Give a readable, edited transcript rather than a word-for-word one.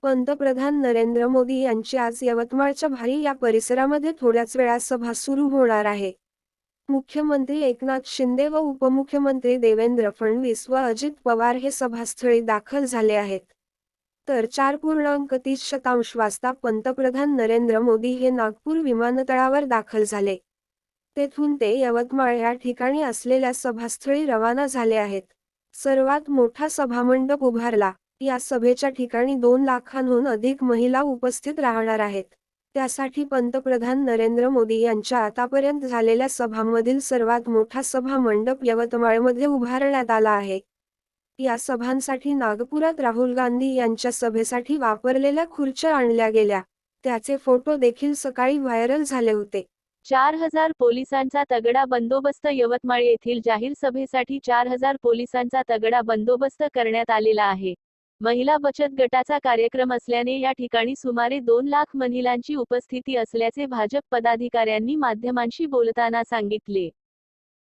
पंतप्रधान नरेंद्र मोदी यांची आज यवतमाळच्या भारी या परिसरामध्ये थोड्याच वेळात सभा सुरू होणार आहे. मुख्यमंत्री एकनाथ शिंदे व उपमुख्यमंत्री देवेंद्र फडणवीस व अजित पवार हे सभास्थळी दाखल झाले आहेत. तर 4.30 वाजता पंतप्रधान नरेंद्र मोदी हे नागपूर विमानतळावर दाखल झाले. तेथून ते यवतमाळ या ठिकाणी असलेल्या सभास्थळी रवाना झाले आहेत. सर्वात मोठा सभामंडप उभारला. या सभेच्या ठिकाणी 2 लाखांहून अधिक महिला उपस्थित राहणार आहेत. त्यासाठी पंतप्रधान नरेंद्र मोदी यांच्या आतापर्यंत झालेल्या सभांमधील सर्वात मोठा सभा मंडप यवतमाळमध्ये उभारण्यात आला आहे. या सभांसाठी नागपुरात राहुल गांधी यांच्या सभेसाठी वापरलेल्या खुर्च्या आणल्या गेल्या. त्याचे फोटो देखील सकाळी व्हायरल झाले होते. 4,000 पोलिसांचा तगडा बंदोबस्त यवतमाळ येथील जाहीर सभेसाठी 4,000 पोलिसांचा तगडा बंदोबस्त करण्यात आलेला आहे. महिला बचत गटाचा कार्यक्रम असल्याने या ठिकाणी सुमारे 2 लाख महिलांची उपस्थिती असल्याचे भाजप पदाधिकाऱ्यांनी माध्यमांशी बोलताना सांगितले.